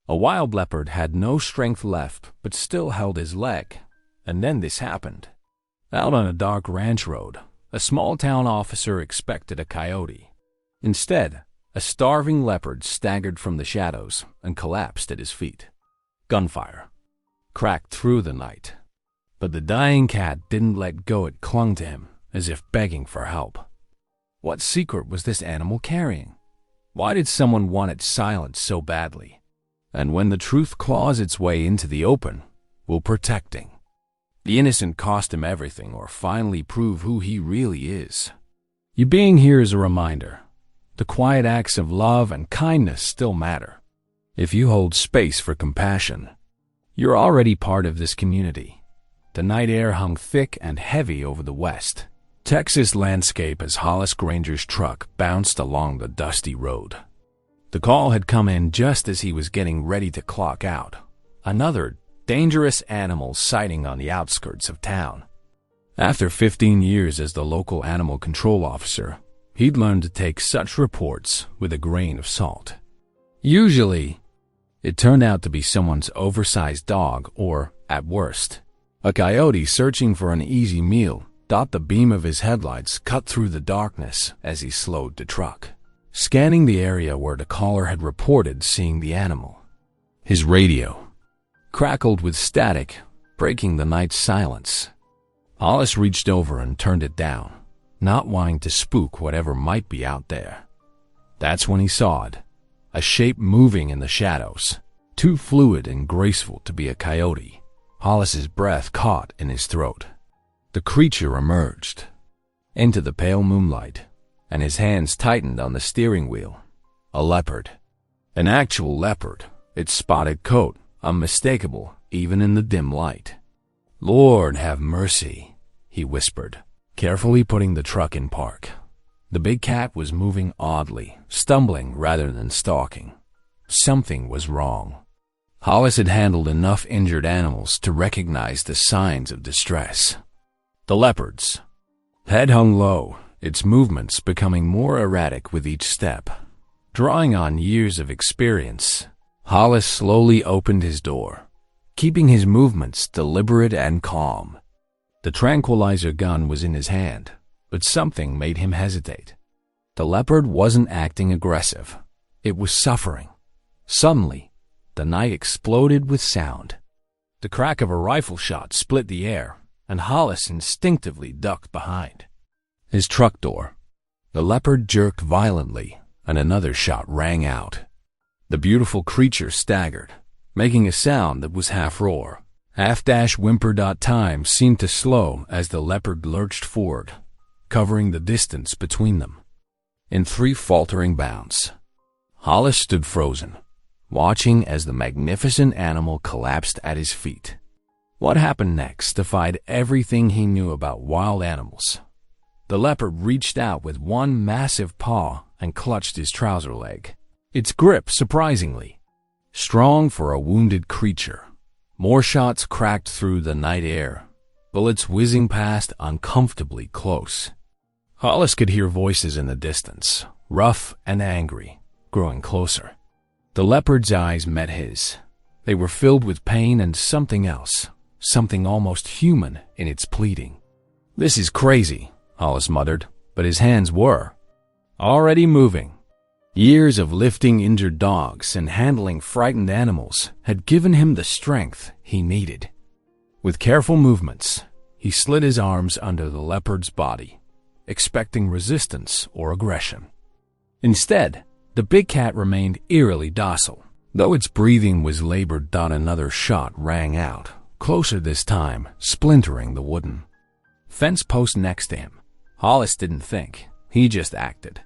A wild leopard had no strength left but still held his leg, and then this happened. Out on a dark ranch road, a small-town officer expected a coyote. Instead, a starving leopard staggered from the shadows and collapsed at his feet. Gunfire cracked through the night, but the dying cat didn't let go. It clung to him as if begging for help. What secret was this animal carrying? Why did someone want it silenced so badly? And when the truth claws its way into the open, will protecting the innocent cost him everything or finally prove who he really is? You being here is a reminder. The quiet acts of love and kindness still matter. If you hold space for compassion, you're already part of this community. The night air hung thick and heavy over the west Texas landscape as Hollis Granger's truck bounced along the dusty road. The call had come in just as he was getting ready to clock out. Another dangerous animal sighting on the outskirts of town. After 15 years as the local animal control officer, he'd learned to take such reports with a grain of salt. Usually, it turned out to be someone's oversized dog or, at worst, a coyote searching for an easy meal. The beam of his headlights cut through the darkness as he slowed the truck, scanning the area where the caller had reported seeing the animal. His radio crackled with static, breaking the night's silence. Hollis reached over and turned it down, not wanting to spook whatever might be out there. That's when he saw it, a shape moving in the shadows, too fluid and graceful to be a coyote. Hollis's breath caught in his throat. The creature emerged into the pale moonlight, and his hands tightened on the steering wheel. A leopard. An actual leopard, its spotted coat unmistakable even in the dim light. "Lord have mercy," he whispered, carefully putting the truck in park. The big cat was moving oddly, stumbling rather than stalking. Something was wrong. Hollis had handled enough injured animals to recognize the signs of distress. The leopard's head hung low, its movements becoming more erratic with each step. Drawing on years of experience, Hollis slowly opened his door, keeping his movements deliberate and calm. The tranquilizer gun was in his hand, but something made him hesitate. The leopard wasn't acting aggressive. It was suffering. Suddenly, the night exploded with sound. The crack of a rifle shot split the air, and Hollis instinctively ducked behind his truck door. The leopard jerked violently, and another shot rang out. The beautiful creature staggered, making a sound that was half roar, half whimper. Time seemed to slow as the leopard lurched forward, covering the distance between them. In 3 faltering bounds, Hollis stood frozen, watching as the magnificent animal collapsed at his feet. What happened next defied everything he knew about wild animals. The leopard reached out with one massive paw and clutched his trouser leg. Its grip surprisingly strong for a wounded creature. More shots cracked through the night air, bullets whizzing past uncomfortably close. Hollis could hear voices in the distance, rough and angry, growing closer. The leopard's eyes met his. They were filled with pain and something else, something almost human in its pleading. "This is crazy," Hollis muttered, but his hands were already moving. Years of lifting injured dogs and handling frightened animals had given him the strength he needed. With careful movements, he slid his arms under the leopard's body, expecting resistance or aggression. Instead, the big cat remained eerily docile, though its breathing was labored. Another shot rang out, closer this time, splintering the wooden fence post next to him. Hollis didn't think, he just acted.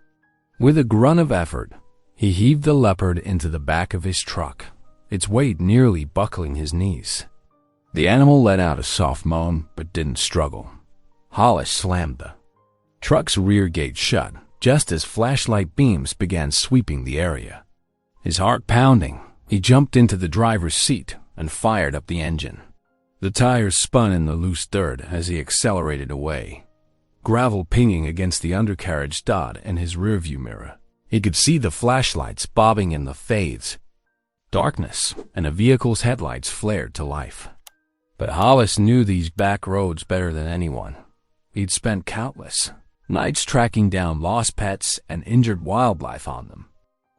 With a grunt of effort, he heaved the leopard into the back of his truck, its weight nearly buckling his knees. The animal let out a soft moan but didn't struggle. Hollis slammed the truck's rear gate shut just as flashlight beams began sweeping the area. His heart pounding, he jumped into the driver's seat and fired up the engine. The tires spun in the loose dirt as he accelerated away, gravel pinging against the undercarriage in his rearview mirror. He could see the flashlights bobbing in the fades Darkness, and a vehicle's headlights flared to life. But Hollis knew these back roads better than anyone. He'd spent countless nights tracking down lost pets and injured wildlife on them.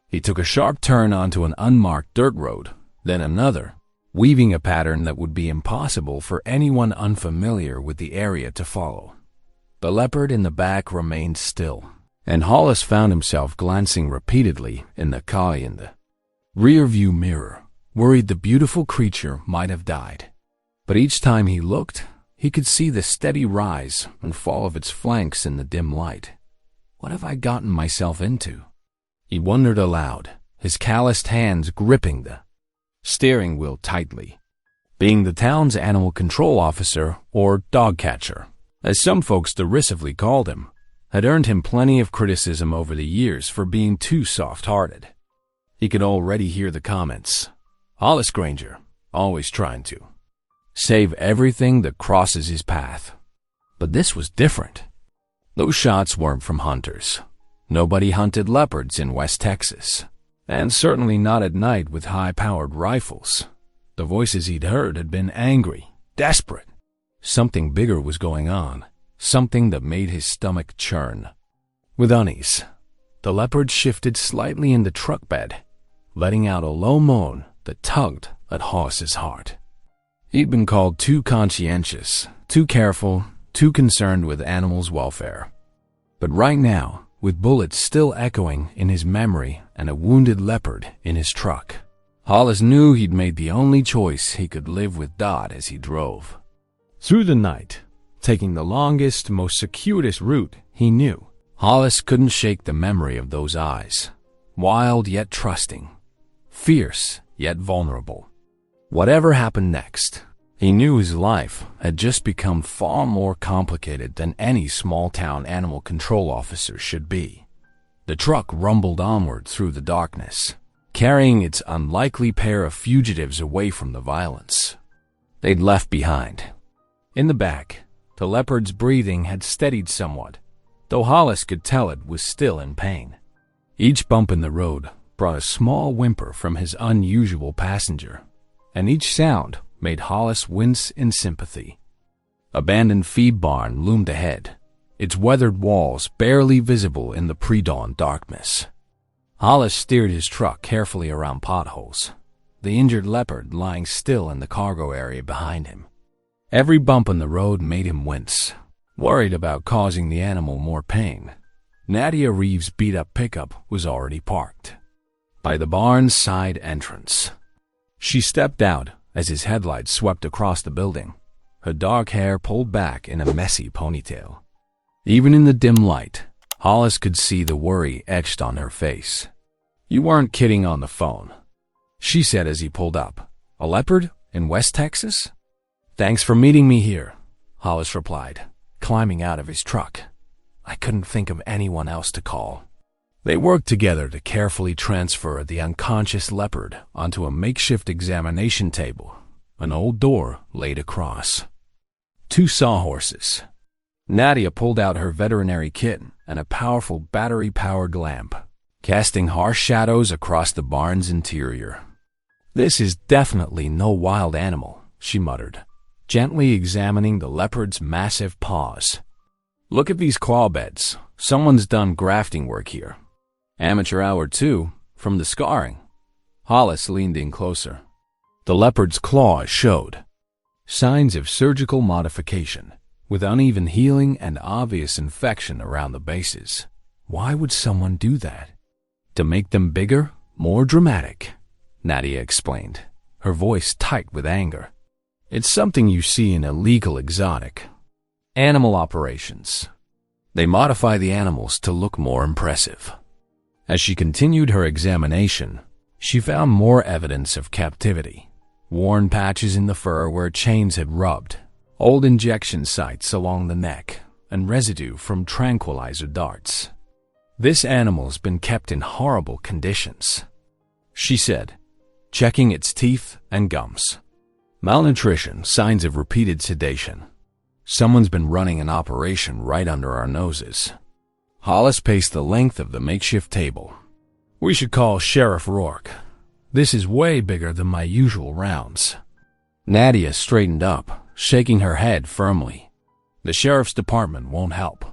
He took a sharp turn onto an unmarked dirt road, then another, weaving a pattern that would be impossible for anyone unfamiliar with the area to follow. The leopard in the back remained still, and Hollis found himself glancing repeatedly in the rear-view mirror, worried the beautiful creature might have died. But each time he looked, he could see the steady rise and fall of its flanks in the dim light. What have I gotten myself into? He wondered aloud, his calloused hands gripping the steering wheel tightly. Being the town's animal control officer, or dog catcher, as some folks derisively called him, had earned him plenty of criticism over the years for being too soft-hearted. He could already hear the comments. Hollis Granger, always trying to save everything that crosses his path. But this was different. Those shots weren't from hunters. Nobody hunted leopards in West Texas, and certainly not at night with high-powered rifles. The voices he'd heard had been angry, desperate. Something bigger was going on, something that made his stomach churn. With unease, the leopard shifted slightly in the truck bed, letting out a low moan that tugged at Hollis's heart. He'd been called too conscientious, too careful, too concerned with animals' welfare. But right now, with bullets still echoing in his memory and a wounded leopard in his truck, Hollis knew he'd made the only choice he could live with Dot as he drove. Through the night, taking the longest, most circuitous route he knew, Hollis couldn't shake the memory of those eyes, wild yet trusting, fierce yet vulnerable. Whatever happened next, he knew his life had just become far more complicated than any small-town animal control officer should be. The truck rumbled onward through the darkness, carrying its unlikely pair of fugitives away from the violence they'd left behind. In the back, the leopard's breathing had steadied somewhat, though Hollis could tell it was still in pain. Each bump in the road brought a small whimper from his unusual passenger, and each sound made Hollis wince in sympathy. Abandoned feed barn loomed ahead, its weathered walls barely visible in the pre-dawn darkness. Hollis steered his truck carefully around potholes, the injured leopard lying still in the cargo area behind him. Every bump on the road made him wince, worried about causing the animal more pain. Nadia Reeves' beat-up pickup was already parked by the barn's side entrance. She stepped out as his headlights swept across the building, her dark hair pulled back in a messy ponytail. Even in the dim light, Hollis could see the worry etched on her face. "You weren't kidding on the phone," she said as he pulled up. "A leopard in West Texas?" "Thanks for meeting me here," Hollis replied, climbing out of his truck. "I couldn't think of anyone else to call." They worked together to carefully transfer the unconscious leopard onto a makeshift examination table, an old door laid across. 2 sawhorses. Nadia pulled out her veterinary kit and a powerful battery-powered lamp, casting harsh shadows across the barn's interior. "This is definitely no wild animal," she muttered, gently examining the leopard's massive paws. "Look at these claw beds. Someone's done grafting work here. Amateur hour, too, from the scarring." Hollis leaned in closer. The leopard's claws showed signs of surgical modification, with uneven healing and obvious infection around the bases. Why would someone do that? "To make them bigger, more dramatic," Nadia explained, her voice tight with anger. "It's something you see in illegal exotic animal operations. They modify the animals to look more impressive." As she continued her examination, she found more evidence of captivity. Worn patches in the fur where chains had rubbed, old injection sites along the neck, and residue from tranquilizer darts. "This animal's been kept in horrible conditions," she said, checking its teeth and gums. "Malnutrition, signs of repeated sedation. Someone's been running an operation right under our noses." Hollis paced the length of the makeshift table. "We should call Sheriff Rourke. This is way bigger than my usual rounds. Nadia straightened up, shaking her head firmly. The sheriff's department won't help.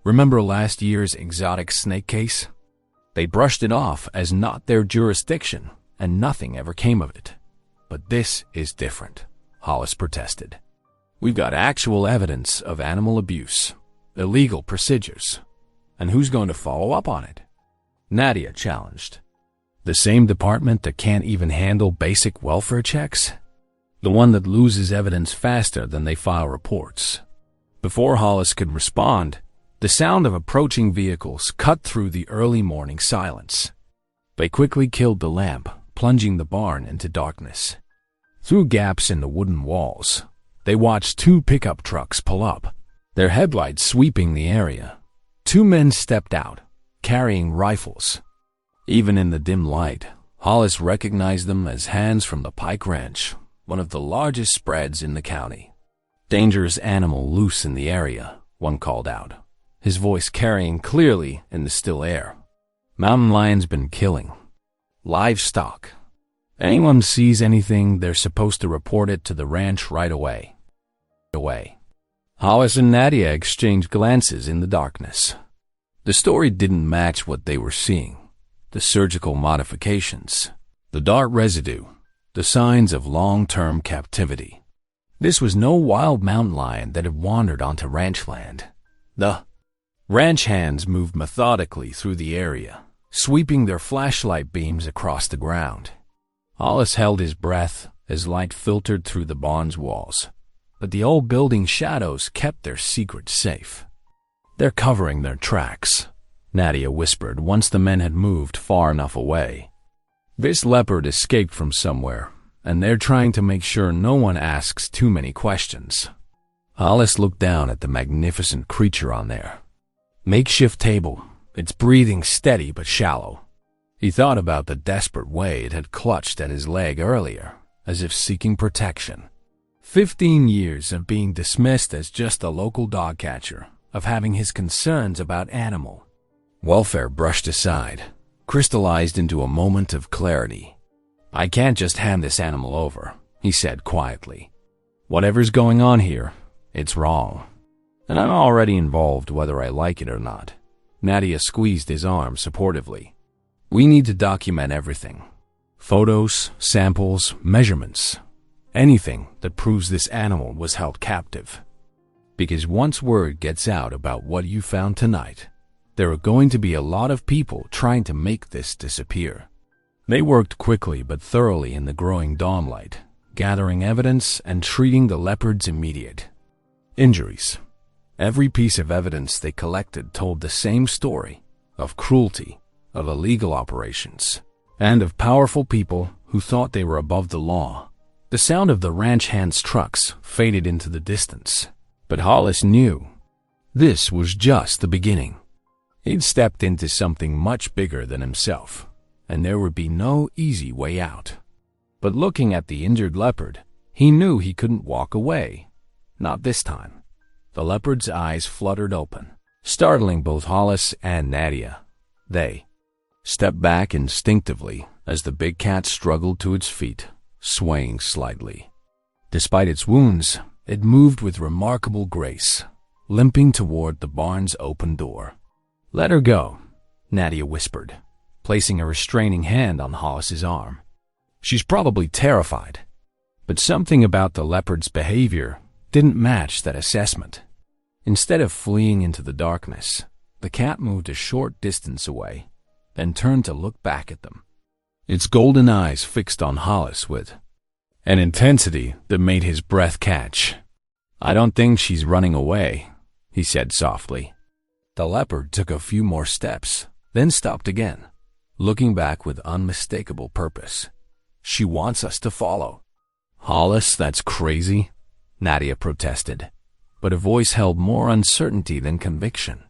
Remember last year's exotic snake case? They brushed it off as not their jurisdiction, and nothing ever came of it. But this is different, Hollis protested. We've got actual evidence of animal abuse, illegal procedures. And who's going to follow up on it? Nadia challenged. The same department that can't even handle basic welfare checks? The one that loses evidence faster than they file reports. Before Hollis could respond, the sound of approaching vehicles cut through the early morning silence. They quickly killed the lamp, plunging the barn into darkness. Through gaps in the wooden walls, they watched 2 pickup trucks pull up, their headlights sweeping the area. 2 men stepped out, carrying rifles. Even in the dim light, Hollis recognized them as hands from the Pike Ranch, one of the largest spreads in the county. Dangerous animal loose in the area, one called out, his voice carrying clearly in the still air. Mountain lions been killing. Livestock. Anyone sees anything, they're supposed to report it to the ranch right away. Hollis and Nadia exchanged glances in the darkness. The story didn't match what they were seeing. The surgical modifications, the dark residue, the signs of long-term captivity. This was no wild mountain lion that had wandered onto ranch land. The ranch hands moved methodically through the area, sweeping their flashlight beams across the ground. Hollis held his breath as light filtered through the barn's walls, but the old building shadows kept their secret safe. They're covering their tracks, Nadia whispered once the men had moved far enough away. This leopard escaped from somewhere, and they're trying to make sure no one asks too many questions. Hollis looked down at the magnificent creature on there. Makeshift table, its breathing steady but shallow. He thought about the desperate way it had clutched at his leg earlier, as if seeking protection. 15 years of being dismissed as just a local dog catcher, of having his concerns about animal welfare brushed aside, crystallized into a moment of clarity. I can't just hand this animal over, he said quietly. Whatever's going on here, it's wrong. And I'm already involved whether I like it or not. Nadia squeezed his arm supportively. We need to document everything. Photos, samples, measurements. Anything that proves this animal was held captive. Because once word gets out about what you found tonight, there are going to be a lot of people trying to make this disappear. They worked quickly but thoroughly in the growing dawnlight, gathering evidence and treating the leopard's immediate injuries. Every piece of evidence they collected told the same story of cruelty, of illegal operations, and of powerful people who thought they were above the law. The sound of the ranch hands' trucks faded into the distance, but Hollis knew this was just the beginning. He'd stepped into something much bigger than himself, and there would be no easy way out. But looking at the injured leopard, he knew he couldn't walk away. Not this time. The leopard's eyes fluttered open, startling both Hollis and Nadia. They stepped back instinctively as the big cat struggled to its feet, swaying slightly. Despite its wounds, it moved with remarkable grace, limping toward the barn's open door. Let her go, Nadia whispered, placing a restraining hand on Hollis's arm. She's probably terrified, but something about the leopard's behavior didn't match that assessment. Instead of fleeing into the darkness, the cat moved a short distance away, then turned to look back at them. Its golden eyes fixed on Hollis with an intensity that made his breath catch. I don't think she's running away, he said softly. The leopard took a few more steps, then stopped again, looking back with unmistakable purpose. She wants us to follow. Hollis, that's crazy, Nadia protested, but her voice held more uncertainty than conviction.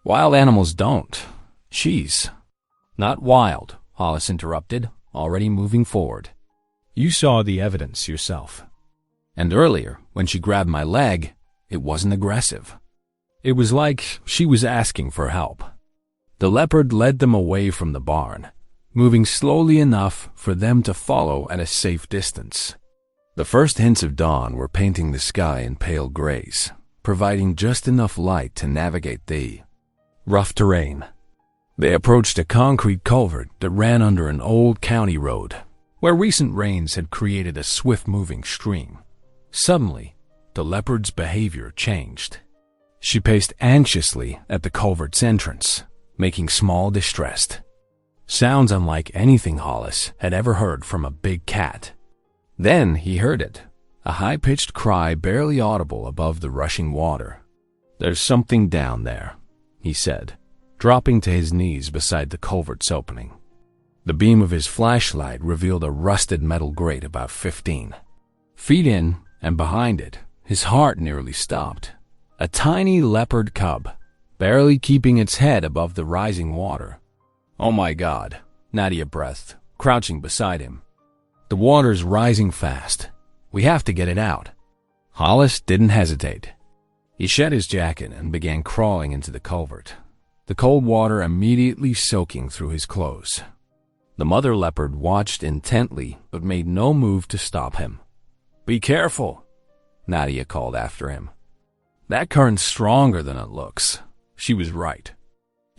Wild animals don't. She's not wild, Hollis interrupted, already moving forward. You saw the evidence yourself. And earlier, when she grabbed my leg, it wasn't aggressive. It was like she was asking for help. The leopard led them away from the barn, moving slowly enough for them to follow at a safe distance. The first hints of dawn were painting the sky in pale grays, providing just enough light to navigate the rough terrain. They approached a concrete culvert that ran under an old county road, where recent rains had created a swift-moving stream. Suddenly, the leopard's behavior changed. She paced anxiously at the culvert's entrance, making small distressed sounds unlike anything Hollis had ever heard from a big cat. Then he heard it, a high-pitched cry barely audible above the rushing water. "There's something down there," he said, dropping to his knees beside the culvert's opening. The beam of his flashlight revealed a rusted metal grate about 15 feet in, and behind it, his heart nearly stopped. A tiny leopard cub, barely keeping its head above the rising water. "Oh my God," Nadia breathed, crouching beside him. "The water's rising fast. We have to get it out." Hollis didn't hesitate. He shed his jacket and began crawling into the culvert, the cold water immediately soaking through his clothes. The mother leopard watched intently but made no move to stop him. "Be careful," Nadia called after him. "That current's stronger than it looks." She was right.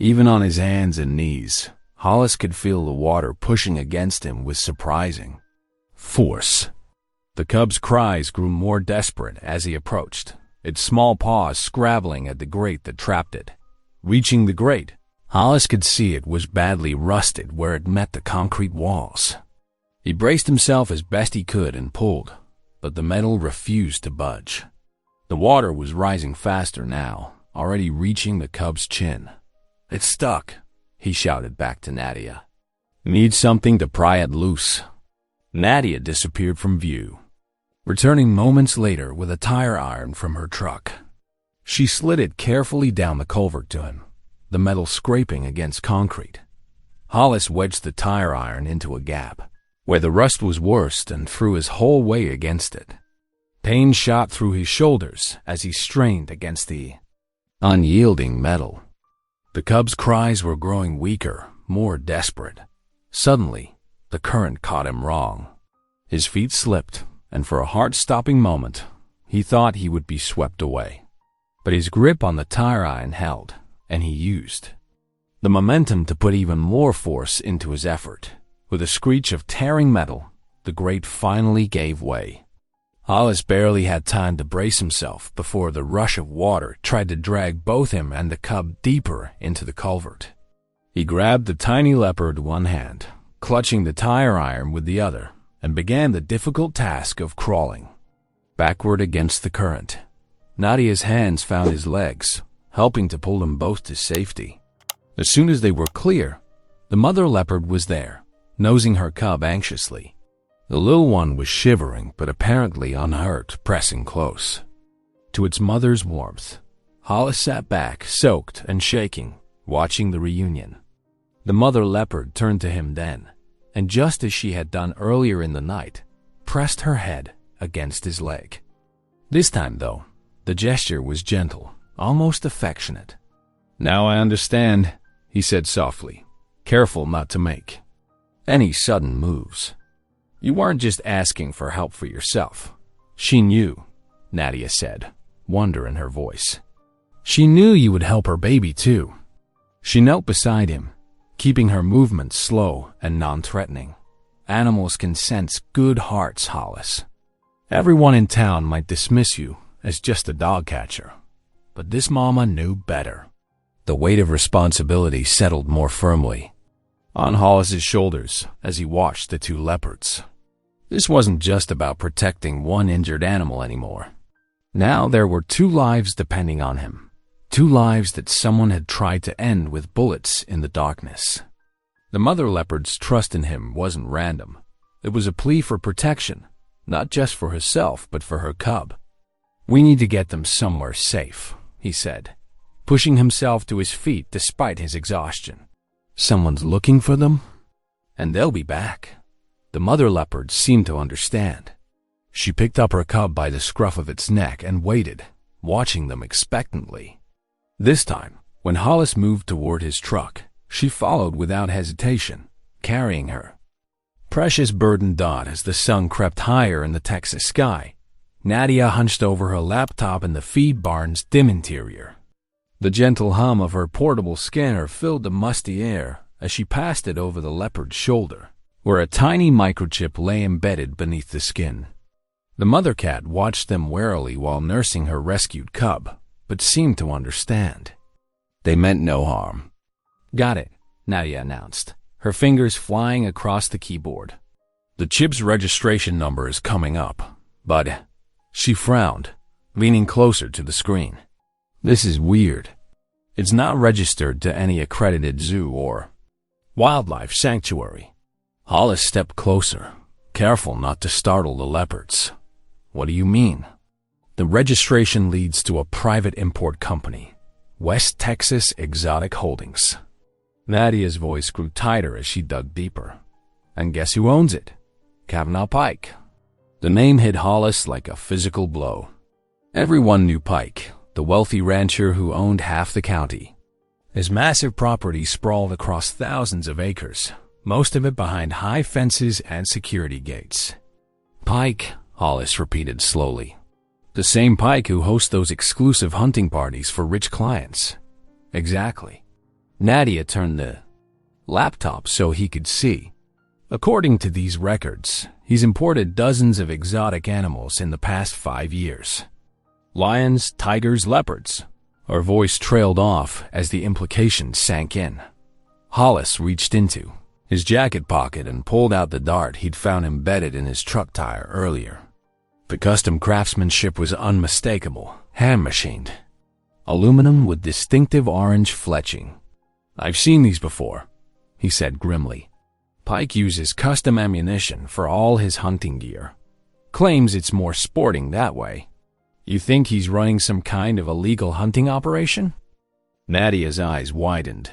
Even on his hands and knees, Hollis could feel the water pushing against him with surprising force. The cub's cries grew more desperate as he approached, its small paws scrabbling at the grate that trapped it. Reaching the grate, Hollis could see it was badly rusted where it met the concrete walls. He braced himself as best he could and pulled, but the metal refused to budge. The water was rising faster now, already reaching the cub's chin. "It's stuck," he shouted back to Nadia. "Need something to pry it loose." Nadia disappeared from view, returning moments later with a tire iron from her truck. She slid it carefully down the culvert to him, the metal scraping against concrete. Hollis wedged the tire iron into a gap, where the rust was worst, and threw his whole weight against it. Pain shot through his shoulders as he strained against the unyielding metal. The cub's cries were growing weaker, more desperate. Suddenly, the current caught him wrong. His feet slipped, and for a heart-stopping moment, he thought he would be swept away. But his grip on the tire iron held, and he used the momentum to put even more force into his effort. With a screech of tearing metal, the grate finally gave way. Hollis barely had time to brace himself before the rush of water tried to drag both him and the cub deeper into the culvert. He grabbed the tiny leopard one hand, clutching the tire iron with the other, and began the difficult task of crawling backward against the current. Nadia's hands found his legs, helping to pull them both to safety. As soon as they were clear, the mother leopard was there, nosing her cub anxiously. The little one was shivering but apparently unhurt, pressing close to its mother's warmth. Hollis sat back, soaked and shaking, watching the reunion. The mother leopard turned to him then, and just as she had done earlier in the night, pressed her head against his leg. This time, though, the gesture was gentle, almost affectionate. "Now I understand," he said softly, careful not to make any sudden moves. "You weren't just asking for help for yourself. She knew," Nadia said, wonder in her voice. "She knew you would help her baby too." She knelt beside him, keeping her movements slow and non-threatening. "Animals can sense good hearts, Hollis. Everyone in town might dismiss you as just a dog catcher, but this mama knew better." The weight of responsibility settled more firmly on Hollis's shoulders as he watched the two leopards. This wasn't just about protecting one injured animal anymore. Now there were two lives depending on him, two lives that someone had tried to end with bullets in the darkness. The mother leopard's trust in him wasn't random. It was a plea for protection, not just for herself but for her cub. "We need to get them somewhere safe," he said, pushing himself to his feet despite his exhaustion. "Someone's looking for them, and they'll be back." The mother leopard seemed to understand. She picked up her cub by the scruff of its neck and waited, watching them expectantly. This time, when Hollis moved toward his truck, she followed without hesitation, carrying her precious burden. As the sun crept higher in the Texas sky, Nadia hunched over her laptop in the feed barn's dim interior. The gentle hum of her portable scanner filled the musty air as she passed it over the leopard's shoulder, where a tiny microchip lay embedded beneath the skin. The mother cat watched them warily while nursing her rescued cub, but seemed to understand. They meant no harm. "Got it," Nadia announced, her fingers flying across the keyboard. "The chip's registration number is coming up, but..." She frowned, leaning closer to the screen. "This is weird. It's not registered to any accredited zoo or wildlife sanctuary." Hollis stepped closer, careful not to startle the leopards. "What do you mean?" "The registration leads to a private import company, West Texas Exotic Holdings." Nadia's voice grew tighter as she dug deeper. "And guess who owns it? Kavanaugh Pike." The name hit Hollis like a physical blow. Everyone knew Pike, the wealthy rancher who owned half the county. His massive property sprawled across thousands of acres, most of it behind high fences and security gates. "Pike," Hollis repeated slowly. "The same Pike who hosts those exclusive hunting parties for rich clients." "Exactly." Nadia turned the laptop so he could see. "According to these records, he's imported dozens of exotic animals in the past 5 years. Lions, tigers, leopards." Her voice trailed off as the implication sank in. Hollis reached into his jacket pocket and pulled out the dart he'd found embedded in his truck tire earlier. The custom craftsmanship was unmistakable, hand-machined. Aluminum with distinctive orange fletching. "I've seen these before," he said grimly. "Pike uses custom ammunition for all his hunting gear. Claims it's more sporting that way. You think he's running some kind of illegal hunting operation?" Nadia's eyes widened.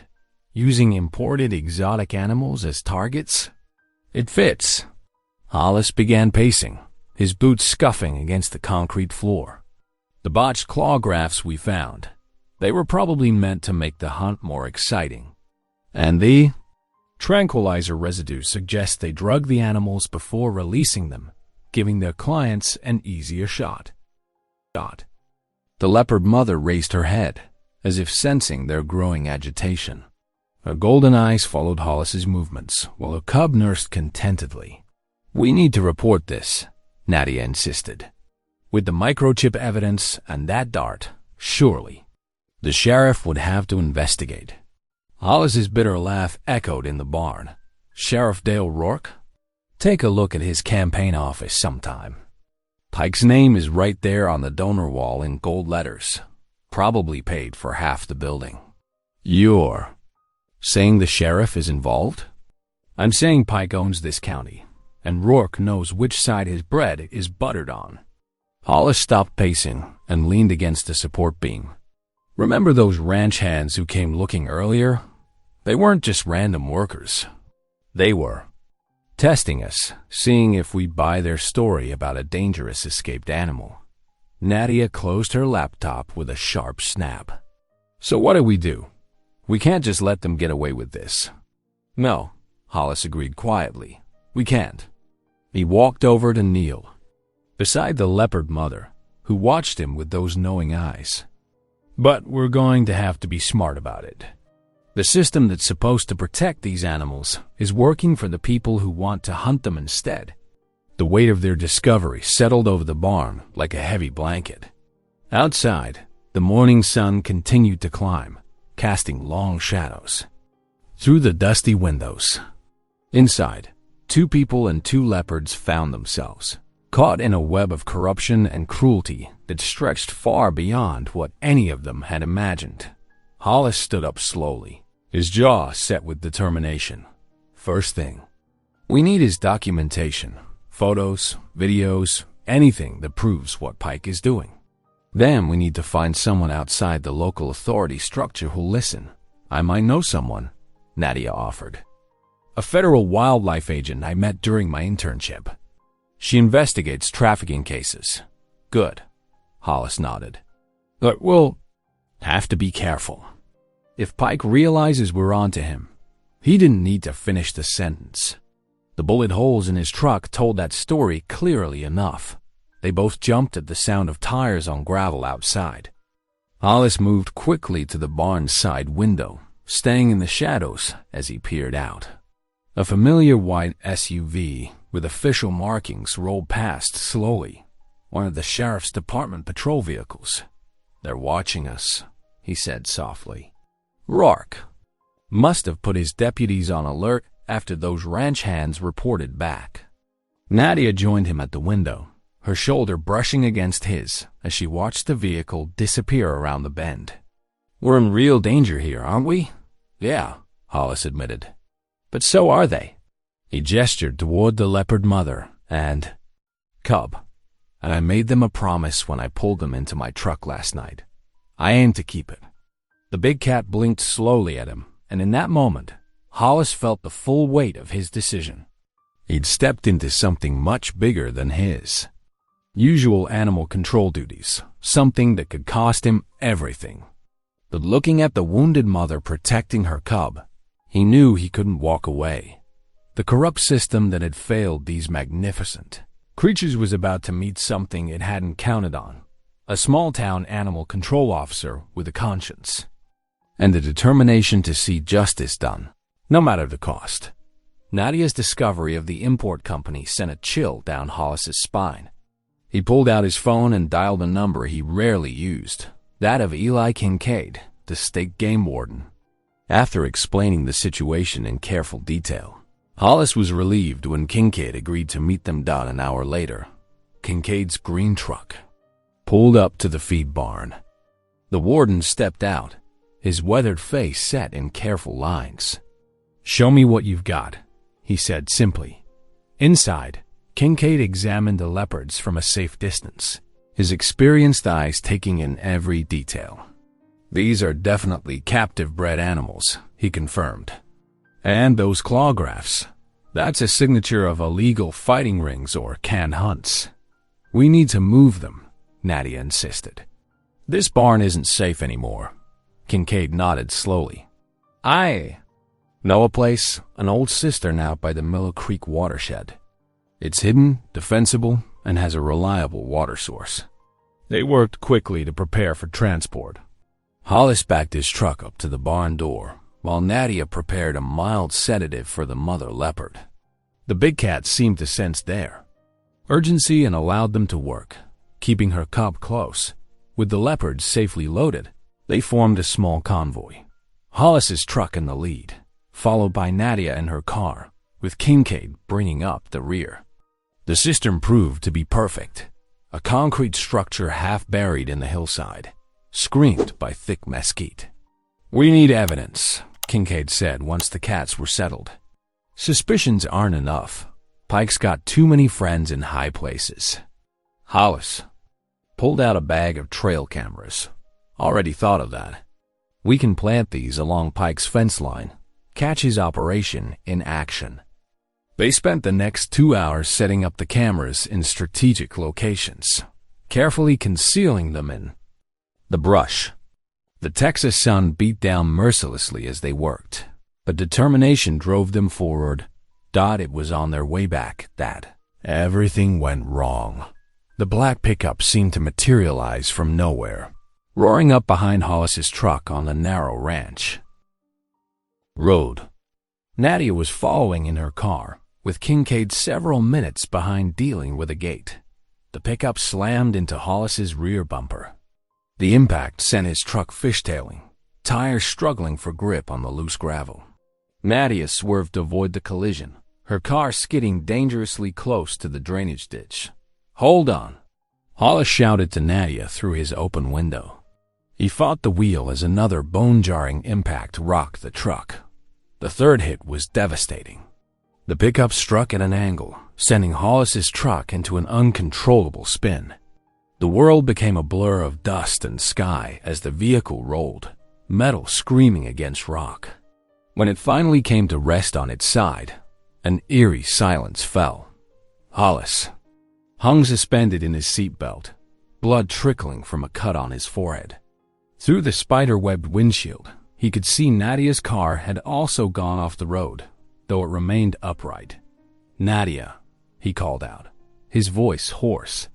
"Using imported exotic animals as targets? It fits." Hollis began pacing, his boots scuffing against the concrete floor. "The botched claw grafts we found. They were probably meant to make the hunt more exciting. And the tranquilizer residue suggests they drug the animals before releasing them, giving their clients an easier shot." The leopard mother raised her head, as if sensing their growing agitation. Her golden eyes followed Hollis's movements, while her cub nursed contentedly. "We need to report this," Nadia insisted. "With the microchip evidence and that dart, surely. The sheriff would have to investigate." Hollis's bitter laugh echoed in the barn. "Sheriff Dale Rourke? Take a look at his campaign office sometime. Pike's name is right there on the donor wall in gold letters. Probably paid for half the building." "You're saying the sheriff is involved?" "I'm saying Pike owns this county, and Rourke knows which side his bread is buttered on." Hollis stopped pacing and leaned against a support beam. "Remember those ranch hands who came looking earlier? They weren't just random workers. They were testing us, seeing if we'd buy their story about a dangerous escaped animal." Nadia closed her laptop with a sharp snap. "So what do? We can't just let them get away with this." "No," Hollis agreed quietly. "We can't." He walked over to kneel beside the leopard mother, who watched him with those knowing eyes. "But we're going to have to be smart about it. The system that's supposed to protect these animals is working for the people who want to hunt them instead." The weight of their discovery settled over the barn like a heavy blanket. Outside, the morning sun continued to climb, casting long shadows through the dusty windows. Inside, 2 people and 2 leopards found themselves caught in a web of corruption and cruelty that stretched far beyond what any of them had imagined. Hollis stood up slowly, his jaw set with determination. "First thing, we need is documentation, photos, videos, anything that proves what Pike is doing. Then we need to find someone outside the local authority structure who'll listen. I might know someone," Nadia offered. "A federal wildlife agent I met during my internship. She investigates trafficking cases." "Good," Hollis nodded. "But we'll have to be careful. If Pike realizes we're onto him, He didn't need to finish the sentence. The bullet holes in his truck told that story clearly enough. They both jumped at the sound of tires on gravel outside. Hollis moved quickly to the barn's side window, staying in the shadows as he peered out. A familiar white SUV with official markings rolled past slowly, one of the sheriff's department patrol vehicles. "They're watching us," he said softly. Rourke must have put his deputies on alert after those ranch hands reported back. Nadia joined him at the window, her shoulder brushing against his as she watched the vehicle disappear around the bend. "We're in real danger here, aren't we?" "Yeah," Hollis admitted. "But so are they." He gestured toward the Leopard mother and cub, "and I made them a promise when I pulled them into my truck last night. I aim to keep it." The big cat blinked slowly at him, and in that moment, Hollis felt the full weight of his decision. He'd stepped into something much bigger than his usual animal control duties, something that could cost him everything. But looking at the wounded mother protecting her cub, he knew he couldn't walk away. The corrupt system that had failed these magnificent creatures was about to meet something it hadn't counted on: a small-town animal control officer with a conscience and the determination to see justice done, no matter the cost. Nadia's discovery of the import company sent a chill down Hollis's spine. He pulled out his phone and dialed a number he rarely used, that of Eli Kincaid, the state game warden. After explaining the situation in careful detail, Hollis was relieved when Kincaid agreed to meet them down an hour later. Kincaid's green truck pulled up to the feed barn. The warden stepped out, his weathered face set in careful lines. "Show me what you've got," he said simply. Inside, Kincaid examined the leopards from a safe distance, his experienced eyes taking in every detail. "These are definitely captive-bred animals," he confirmed. "And those claw grafts, that's a signature of illegal fighting rings or canned hunts. We need to move them," Nadia insisted. "This barn isn't safe anymore." Kincaid nodded slowly. "I know a place, an old cistern out by the Miller Creek watershed. It's hidden, defensible, and has a reliable water source." They worked quickly to prepare for transport. Hollis backed his truck up to the barn door, while Nadia prepared a mild sedative for the mother leopard. The big cat seemed to sense their urgency and allowed them to work, keeping her cub close. With the leopards safely loaded, they formed a small convoy. Hollis's truck in the lead, followed by Nadia in her car, with Kincaid bringing up the rear. The cistern proved to be perfect, a concrete structure half buried in the hillside, screened by thick mesquite. "We need evidence," Kincaid said once the cats were settled. "Suspicions aren't enough. Pike's got too many friends in high places." Hollis pulled out a bag of trail cameras. "Already thought of that. We can plant these along Pike's fence line, catch his operation in action." They spent the next 2 hours setting up the cameras in strategic locations, carefully concealing them in the brush. The Texas sun beat down mercilessly as they worked, but determination drove them forward. It was on their way back that everything went wrong. The black pickup seemed to materialize from nowhere, roaring up behind Hollis's truck on the narrow ranch road. Nadia was following in her car, with Kincaid several minutes behind dealing with a gate. The pickup slammed into Hollis's rear bumper. The impact sent his truck fishtailing, tires struggling for grip on the loose gravel. Nadia swerved to avoid the collision, her car skidding dangerously close to the drainage ditch. "Hold on," Hollis shouted to Nadia through his open window. He fought the wheel as another bone-jarring impact rocked the truck. The third hit was devastating. The pickup struck at an angle, sending Hollis's truck into an uncontrollable spin. The world became a blur of dust and sky as the vehicle rolled, metal screaming against rock. When it finally came to rest on its side, an eerie silence fell. Hollis hung suspended in his seatbelt, blood trickling from a cut on his forehead. Through the spider-webbed windshield, He could see Nadia's car had also gone off the road, though it remained upright. "Nadia," he called out, his voice hoarse.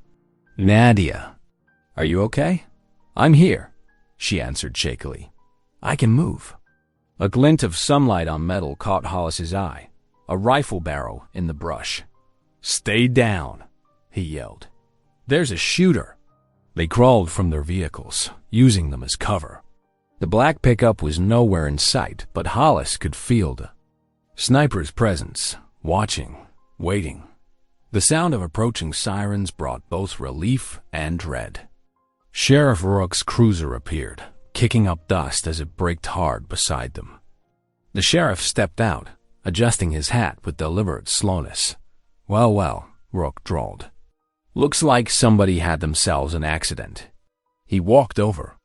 "Nadia, are you okay?" "I'm here," she answered shakily. "I can move." A glint of sunlight on metal caught Hollis's eye, a rifle barrel in the brush. "Stay down," he yelled. "There's a shooter." They crawled from their vehicles, using them as cover. The black pickup was nowhere in sight, but Hollis could feel the sniper's presence, watching, waiting. The sound of approaching sirens brought both relief and dread. Sheriff Rourke's cruiser appeared, kicking up dust as it braked hard beside them. The sheriff stepped out, adjusting his hat with deliberate slowness. Well, Rourke drawled. "Looks like somebody had themselves an accident." He walked over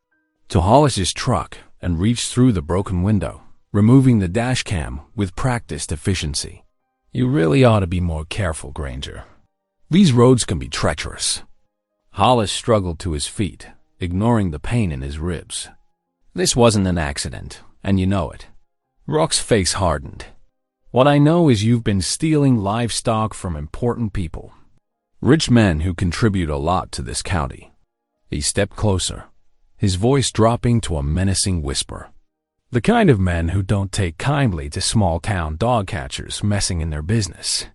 to Hollis's truck and reached through the broken window, removing the dash cam with practiced efficiency. "You really ought to be more careful, Granger. These roads can be treacherous." Hollis struggled to his feet, ignoring the pain in his ribs. "This wasn't an accident, and you know it." Rourke's face hardened. "What I know is you've been stealing livestock from important people. Rich men who contribute a lot to this county." He stepped closer, his voice dropping to a menacing whisper. "The kind of men who don't take kindly to small-town dog catchers messing in their business."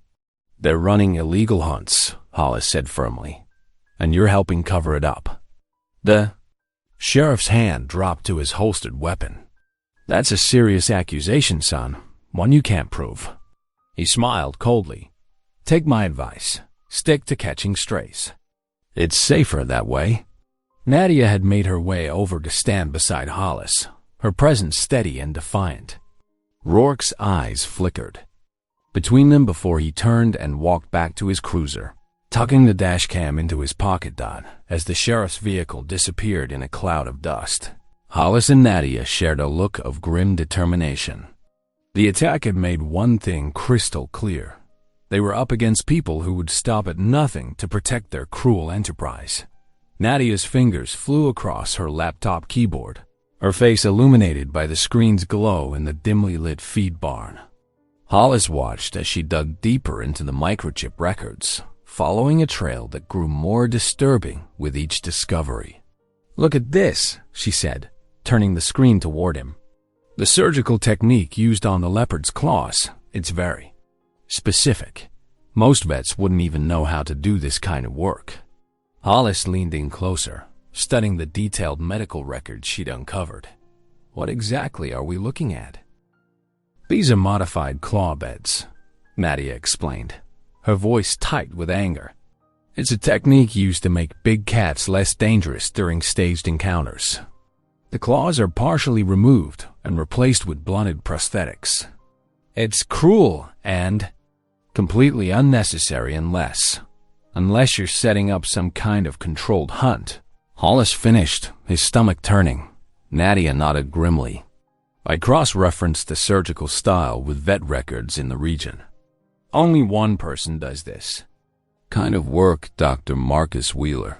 "They're running illegal hunts," Hollis said firmly, "and you're helping cover it up." The sheriff's hand dropped to his holstered weapon. "That's a serious accusation, son, one you can't prove." He smiled coldly. "Take my advice. Stick to catching strays. It's safer that way." Nadia had made her way over to stand beside Hollis, her presence steady and defiant. Rourke's eyes flickered between them before he turned and walked back to his cruiser, tucking the dash cam into his pocket dot as the sheriff's vehicle disappeared in a cloud of dust. Hollis and Nadia shared a look of grim determination. The attack had made one thing crystal clear. They were up against people who would stop at nothing to protect their cruel enterprise. Nadia's fingers flew across her laptop keyboard, her face illuminated by the screen's glow in the dimly lit feed barn. Hollis watched as she dug deeper into the microchip records, following a trail that grew more disturbing with each discovery. "Look at this," she said, turning the screen toward him. "The surgical technique used on the leopard's claws, it's very specific. Most vets wouldn't even know how to do this kind of work." Hollis leaned in closer, studying the detailed medical records she'd uncovered. "What exactly are we looking at?" "These are modified claw beds," Nadia explained, her voice tight with anger. "It's a technique used to make big cats less dangerous during staged encounters. The claws are partially removed and replaced with blunted prosthetics. It's cruel and completely unnecessary unless you're setting up some kind of controlled hunt." Hollis finished, his stomach turning. Nadia nodded grimly. "I cross-referenced the surgical style with vet records in the region. Only one person does this kind of work, Dr. Marcus Wheeler.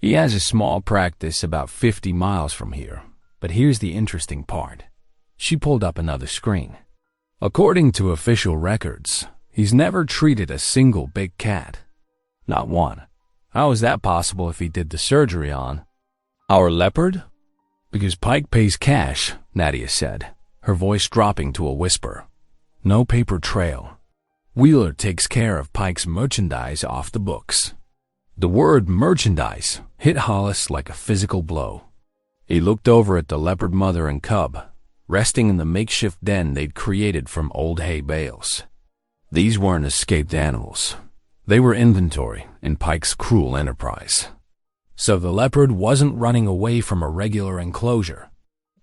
He has a small practice about 50 miles from here. But here's the interesting part." She pulled up another screen. "According to official records, he's never treated a single big cat. Not one. How is that possible if he did the surgery on our leopard?" "Because Pike pays cash," Nadia said, her voice dropping to a whisper. "No paper trail. Wheeler takes care of Pike's merchandise off the books." The word merchandise hit Hollis like a physical blow. He looked over at the leopard mother and cub, resting in the makeshift den they'd created from old hay bales. These weren't escaped animals. They were inventory in Pike's cruel enterprise. So the leopard wasn't running away from a regular enclosure.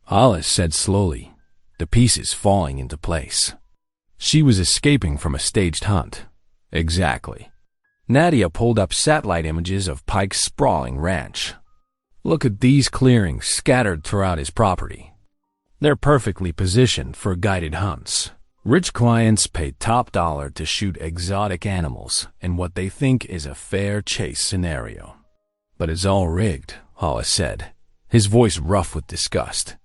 Hollis said slowly, the pieces falling into place. She was escaping from a staged hunt. Exactly. Nadia pulled up satellite images of Pike's sprawling ranch. "Look at these clearings scattered throughout his property. They're perfectly positioned for guided hunts. Rich clients pay top dollar to shoot exotic animals in what they think is a fair chase scenario. But it's all rigged," Hollis said, his voice rough with disgust.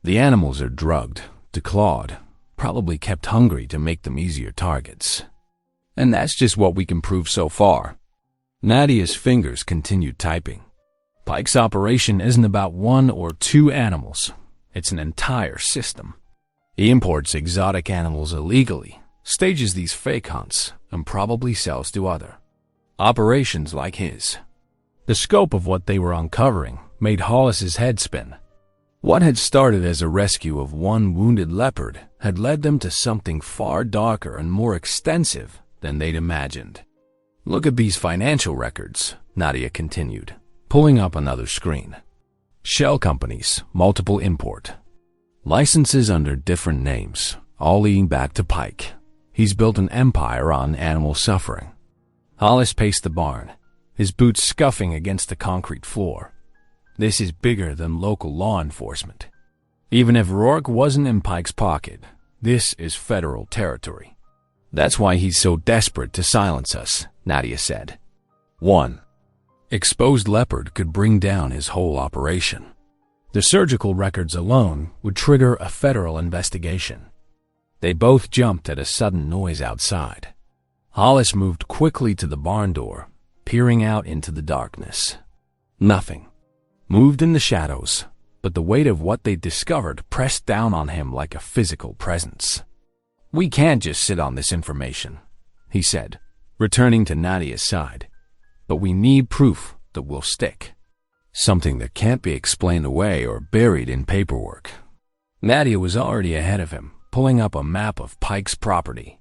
The animals are drugged, declawed, probably kept hungry to make them easier targets. And that's just what we can prove so far. Nadia's fingers continued typing. Pike's operation isn't about one or two animals. It's an entire system. He imports exotic animals illegally, stages these fake hunts, and probably sells to other operations like his. The scope of what they were uncovering made Hollis's head spin. What had started as a rescue of one wounded leopard had led them to something far darker and more extensive than they'd imagined. Look at these financial records, Nadia continued, pulling up another screen. Shell companies, multiple import. Licenses under different names, all leading back to Pike. He's built an empire on animal suffering. Hollis paced the barn, his boots scuffing against the concrete floor. This is bigger than local law enforcement. Even if Rourke wasn't in Pike's pocket, this is federal territory. That's why he's so desperate to silence us, Nadia said. 1. Exposed Leopard could bring down his whole operation. The surgical records alone would trigger a federal investigation. They both jumped at a sudden noise outside. Hollis moved quickly to the barn door, peering out into the darkness. Nothing. Moved in the shadows, but the weight of what they'd discovered pressed down on him like a physical presence. We can't just sit on this information, he said, returning to Nadia's side. But we need proof that will stick. Something that can't be explained away or buried in paperwork. Nadia was already ahead of him, pulling up a map of Pike's property.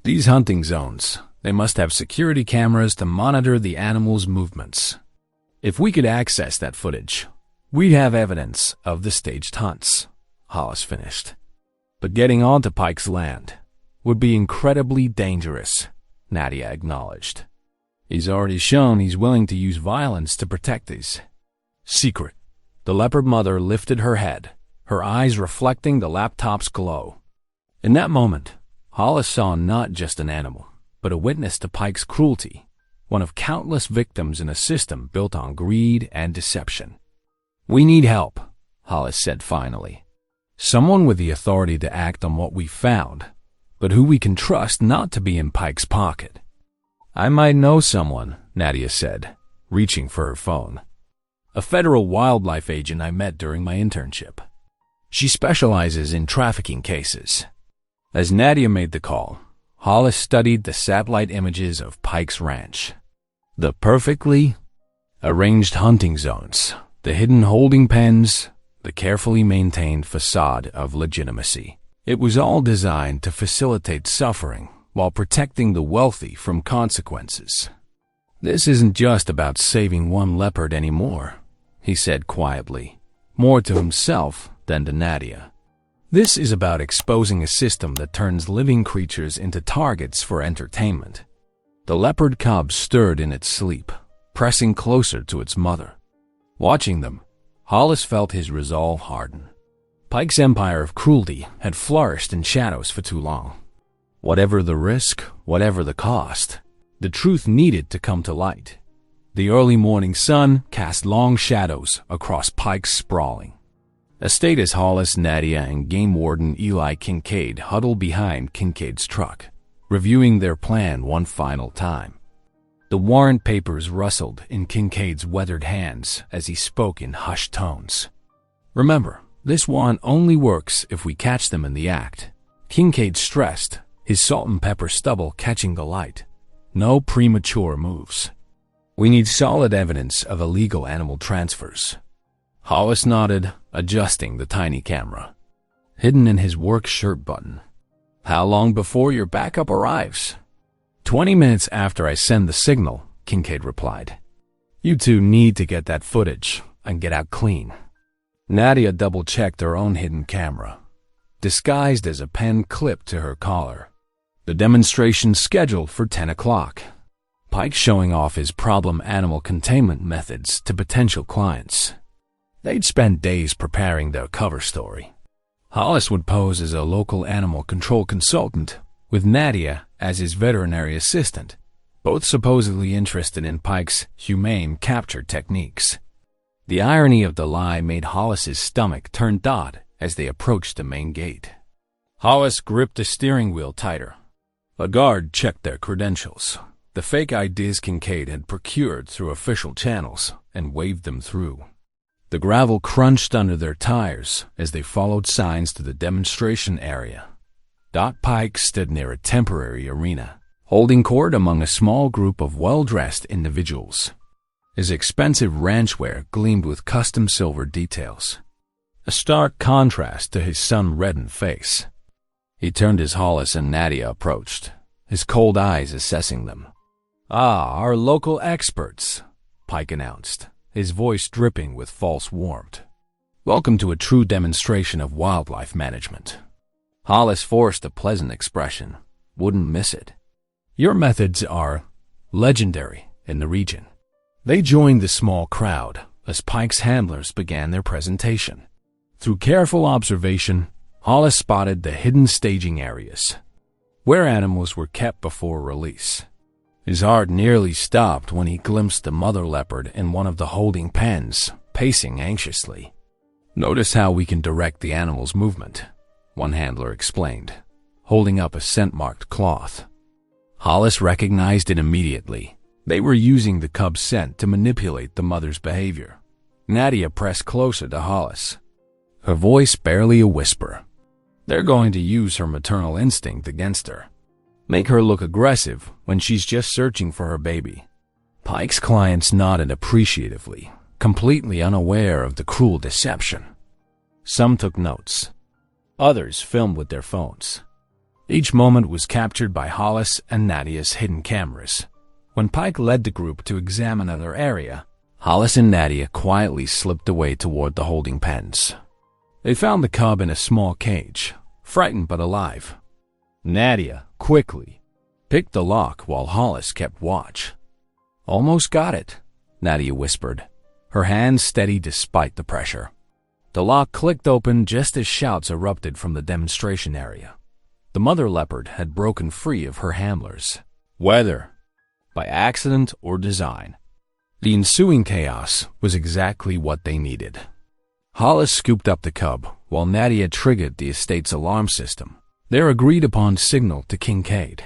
These hunting zones, they must have security cameras to monitor the animals' movements. If we could access that footage, we'd have evidence of the staged hunts, Hollis finished. But getting onto Pike's land would be incredibly dangerous, Nadia acknowledged. He's already shown he's willing to use violence to protect his secret. The leopard mother lifted her head, her eyes reflecting the laptop's glow. In that moment, Hollis saw not just an animal, but a witness to Pike's cruelty, one of countless victims in a system built on greed and deception. We need help, Hollis said finally. Someone with the authority to act on what we found, but who we can trust not to be in Pike's pocket. I might know someone, Nadia said, reaching for her phone. A federal wildlife agent I met during my internship. She specializes in trafficking cases. As Nadia made the call, Hollis studied the satellite images of Pike's ranch. The perfectly arranged hunting zones, the hidden holding pens, the carefully maintained facade of legitimacy. It was all designed to facilitate suffering while protecting the wealthy from consequences. This isn't just about saving one leopard anymore, he said quietly, more to himself than to Nadia. This is about exposing a system that turns living creatures into targets for entertainment. The leopard cub stirred in its sleep, pressing closer to its mother. Watching them, Hollis felt his resolve harden. Pike's empire of cruelty had flourished in shadows for too long. Whatever the risk, whatever the cost, the truth needed to come to light. The early morning sun cast long shadows across Pike's sprawling estate as Hollis, Nadia, and game warden Eli Kincaid huddled behind Kincaid's truck, reviewing their plan one final time. The warrant papers rustled in Kincaid's weathered hands as he spoke in hushed tones. Remember, this warrant only works if we catch them in the act. Kincaid stressed, his salt and pepper stubble catching the light. No premature moves. We need solid evidence of illegal animal transfers. Hollis nodded, adjusting the tiny camera. Hidden in his work shirt button. How long before your backup arrives? 20 minutes after I send the signal, Kincaid replied. You two need to get that footage and get out clean. Nadia double-checked her own hidden camera, disguised as a pen clipped to her collar. The demonstration scheduled for 10 o'clock. Pike showing off his problem animal containment methods to potential clients. They'd spend days preparing their cover story. Hollis would pose as a local animal control consultant, with Nadia as his veterinary assistant, both supposedly interested in Pike's humane capture techniques. The irony of the lie made Hollis's stomach turn taut as they approached the main gate. Hollis gripped the steering wheel tighter. A guard checked their credentials, the fake IDs Kincaid had procured through official channels, and waved them through. The gravel crunched under their tires as they followed signs to the demonstration area. Pike stood near a temporary arena, holding court among a small group of well-dressed individuals. His expensive ranchwear gleamed with custom silver details, a stark contrast to his sun-reddened face. He turned as Hollis and Nadia approached, his cold eyes assessing them. "Ah, our local experts," Pike announced, his voice dripping with false warmth. "Welcome to a true demonstration of wildlife management." Hollis forced a pleasant expression. "Wouldn't miss it. Your methods are legendary in the region." They joined the small crowd as Pike's handlers began their presentation. Through careful observation, Hollis spotted the hidden staging areas, where animals were kept before release. His heart nearly stopped when he glimpsed the mother leopard in one of the holding pens, pacing anxiously. "Notice how we can direct the animal's movement," one handler explained, holding up a scent-marked cloth. Hollis recognized it immediately. They were using the cub's scent to manipulate the mother's behavior. Nadia pressed closer to Hollis, her voice barely a whisper. "They're going to use her maternal instinct against her. Make her look aggressive when she's just searching for her baby." Pike's clients nodded appreciatively, completely unaware of the cruel deception. Some took notes. Others filmed with their phones. Each moment was captured by Hollis and Nadia's hidden cameras. When Pike led the group to examine another area, Hollis and Nadia quietly slipped away toward the holding pens. They found the cub in a small cage, frightened but alive. Nadia quickly picked the lock while Hollis kept watch. "Almost got it," Nadia whispered, her hands steady despite the pressure. The lock clicked open just as shouts erupted from the demonstration area. The mother leopard had broken free of her handlers, whether by accident or design. The ensuing chaos was exactly what they needed. Hollis scooped up the cub while Nadia triggered the estate's alarm system, their agreed-upon signal to Kincaid.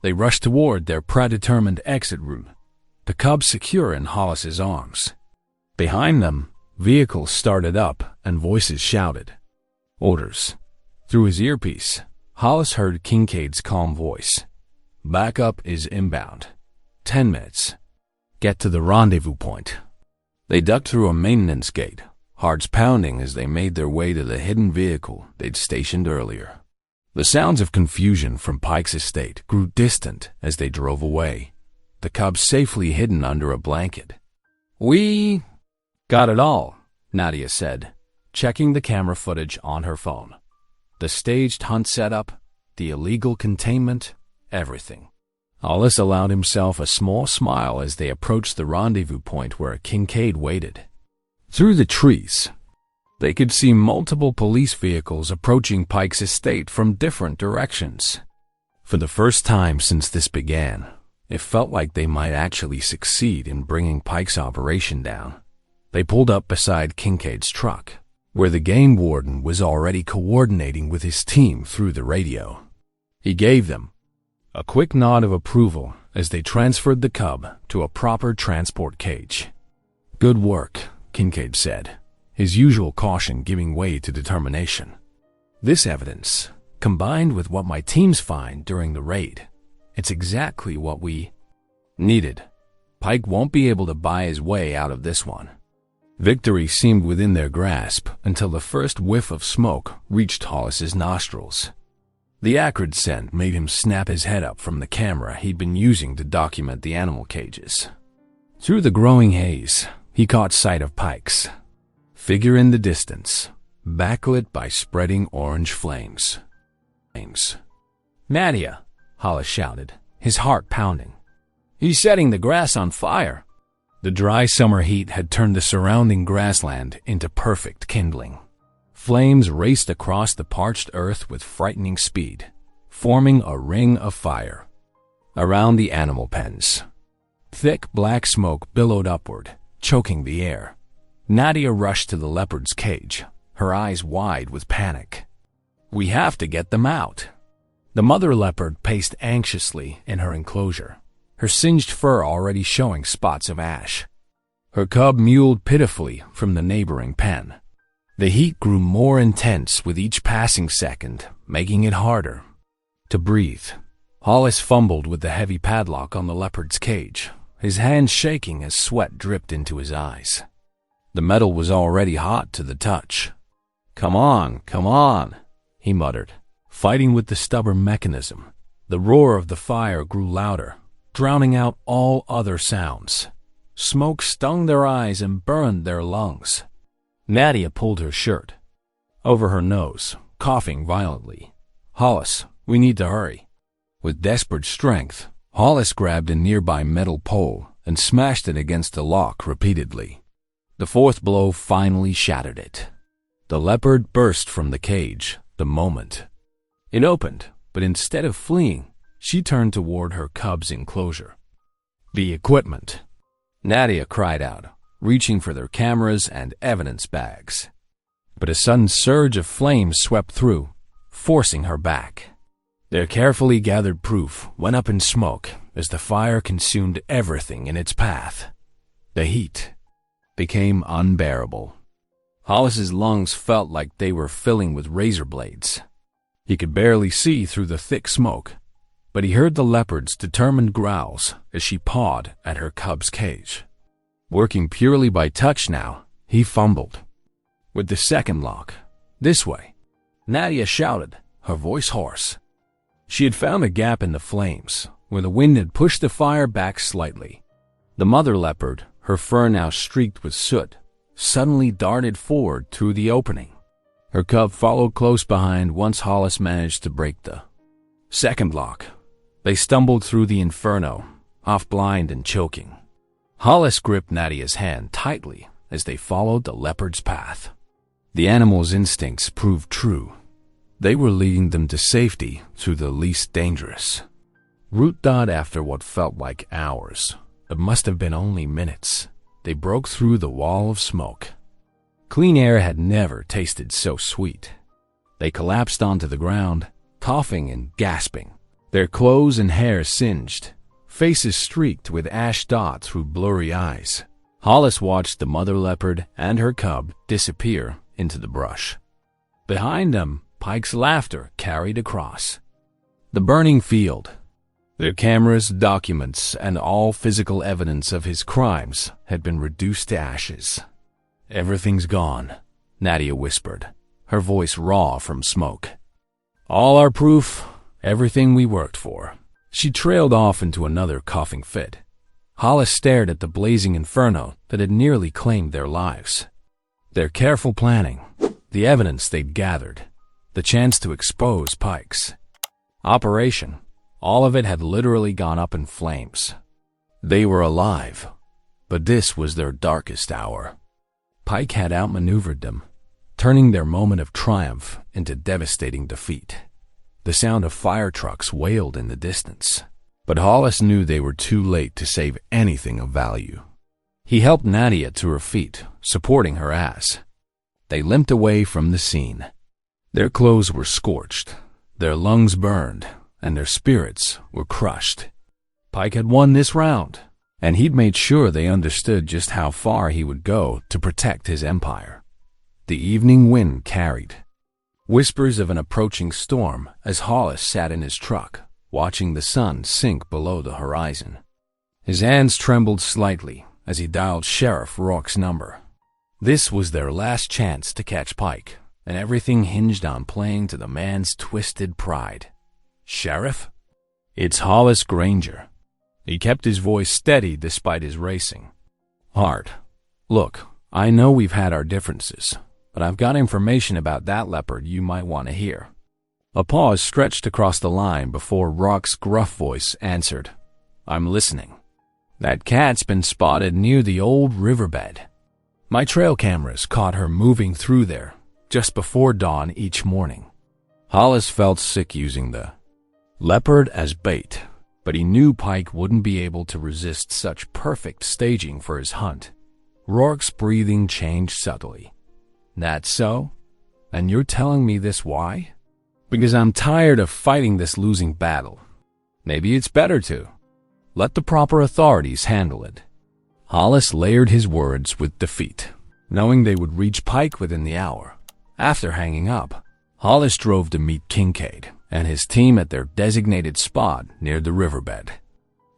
They rushed toward their predetermined exit route, the cub secure in Hollis's arms. Behind them, vehicles started up and voices shouted orders. Through his earpiece, Hollis heard Kincaid's calm voice. "Backup is inbound. 10 minutes. Get to the rendezvous point." They ducked through a maintenance gate, hearts pounding as they made their way to the hidden vehicle they'd stationed earlier. The sounds of confusion from Pike's estate grew distant as they drove away, the cub safely hidden under a blanket. "We got it all," Nadia said, checking the camera footage on her phone. The staged hunt setup, the illegal containment, everything. Hollis allowed himself a small smile as they approached the rendezvous point where Kincaid waited. Through the trees, they could see multiple police vehicles approaching Pike's estate from different directions. For the first time since this began, it felt like they might actually succeed in bringing Pike's operation down. They pulled up beside Kincaid's truck, where the game warden was already coordinating with his team through the radio. He gave them a quick nod of approval as they transferred the cub to a proper transport cage. "Good work," Kincaid said, his usual caution giving way to determination. "This evidence, combined with what my teams find during the raid, it's exactly what we needed. Pike won't be able to buy his way out of this one." Victory seemed within their grasp until the first whiff of smoke reached Hollis's nostrils. The acrid scent made him snap his head up from the camera he'd been using to document the animal cages. Through the growing haze, he caught sight of Pike's figure in the distance, backlit by spreading orange flames. "Nadia," Hollis shouted, his heart pounding. "He's setting the grass on fire." The dry summer heat had turned the surrounding grassland into perfect kindling. Flames raced across the parched earth with frightening speed, forming a ring of fire. Around the animal pens, thick black smoke billowed upward, choking the air. Nadia rushed to the leopard's cage, her eyes wide with panic. "We have to get them out." The mother leopard paced anxiously in her enclosure, her singed fur already showing spots of ash. Her cub mewed pitifully from the neighboring pen. The heat grew more intense with each passing second, making it harder to breathe. Hollis fumbled with the heavy padlock on the leopard's cage, his hands shaking as sweat dripped into his eyes. The metal was already hot to the touch. Come on," he muttered, fighting with the stubborn mechanism. The roar of the fire grew louder, drowning out all other sounds. Smoke stung their eyes and burned their lungs. Nadia pulled her shirt over her nose, coughing violently. "Hollis, we need to hurry." With desperate strength, Hollis grabbed a nearby metal pole and smashed it against the lock repeatedly. The fourth blow finally shattered it. The leopard burst from the cage the moment it opened, but instead of fleeing, she turned toward her cub's enclosure. "The equipment," Nadia cried out, reaching for their cameras and evidence bags. But a sudden surge of flames swept through, forcing her back. Their carefully gathered proof went up in smoke as the fire consumed everything in its path. The heat became unbearable. Hollis's lungs felt like they were filling with razor blades. He could barely see through the thick smoke, but he heard the leopard's determined growls as she pawed at her cub's cage. Working purely by touch now, he fumbled with the second lock. "This way," Nadia shouted, her voice hoarse. She had found a gap in the flames, where the wind had pushed the fire back slightly. The mother leopard, her fur now streaked with soot, suddenly darted forward through the opening. Her cub followed close behind once Hollis managed to break the second lock. They stumbled through the inferno, half blind and choking. Hollis gripped Nadia's hand tightly as they followed the leopard's path. The animal's instincts proved true. They were leading them to safety through the least dangerous route. After what felt like hours, it must have been only minutes, they broke through the wall of smoke. Clean air had never tasted so sweet. They collapsed onto the ground, coughing and gasping, their clothes and hair singed, faces streaked with ash dots through blurry eyes. Hollis watched the mother leopard and her cub disappear into the brush. Behind them, Pike's laughter carried across the burning field. Their cameras, documents, and all physical evidence of his crimes had been reduced to ashes. "Everything's gone," Nadia whispered, her voice raw from smoke. "All our proof, everything we worked for." She trailed off into another coughing fit. Hollis stared at the blazing inferno that had nearly claimed their lives. Their careful planning, the evidence they'd gathered, the chance to expose Pike's operation, all of it had literally gone up in flames. They were alive, but this was their darkest hour. Pike had outmaneuvered them, turning their moment of triumph into devastating defeat. The sound of fire trucks wailed in the distance, but Hollis knew they were too late to save anything of value. He helped Nadia to her feet, supporting her ass. They limped away from the scene. Their clothes were scorched, their lungs burned, and their spirits were crushed. Pike had won this round, and he'd made sure they understood just how far he would go to protect his empire. The evening wind carried whispers of an approaching storm as Hollis sat in his truck, watching the sun sink below the horizon. His hands trembled slightly as he dialed Sheriff Rourke's number. This was their last chance to catch Pike, and everything hinged on playing to the man's twisted pride. "Sheriff?" "It's Hollis Granger." He kept his voice steady despite his racing. "Hart, look, I know we've had our differences, but I've got information about that leopard you might want to hear." A pause stretched across the line before Rock's gruff voice answered, "I'm listening." "That cat's been spotted near the old riverbed. My trail cameras caught her moving through there just before dawn each morning." Hollis felt sick using the leopard as bait, but he knew Pike wouldn't be able to resist such perfect staging for his hunt. Rourke's breathing changed subtly. "That's so? And you're telling me this why? Because I'm tired of fighting this losing battle. Maybe it's better to. Let the proper authorities handle it. Hollis layered his words with defeat, knowing they would reach Pike within the hour. After hanging up, Hollis drove to meet Kincaid and his team at their designated spot near the riverbed.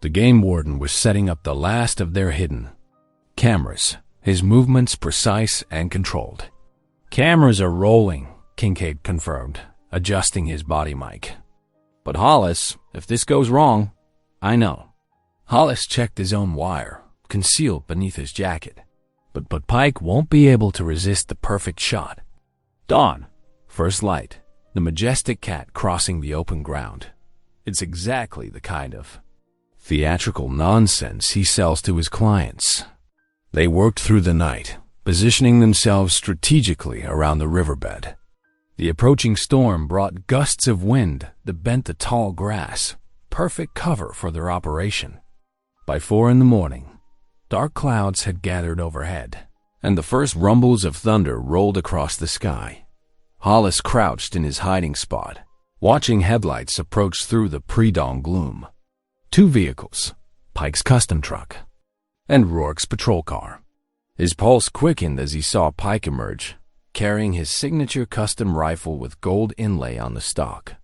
The game warden was setting up the last of their hidden cameras, his movements precise and controlled. Cameras are rolling, Kincaid confirmed, adjusting his body mic. But Hollis, if this goes wrong, I know. Hollis checked his own wire, concealed beneath his jacket. But Pike won't be able to resist the perfect shot. Dawn, first light, the majestic cat crossing the open ground. It's exactly the kind of theatrical nonsense he sells to his clients. They worked through the night, positioning themselves strategically around the riverbed. The approaching storm brought gusts of wind that bent the tall grass, perfect cover for their operation. By 4 a.m, dark clouds had gathered overhead, and the first rumbles of thunder rolled across the sky. Hollis crouched in his hiding spot, watching headlights approach through the pre-dawn gloom. 2 vehicles, Pike's custom truck and Rourke's patrol car. His pulse quickened as he saw Pike emerge, carrying his signature custom rifle with gold inlay on the stock.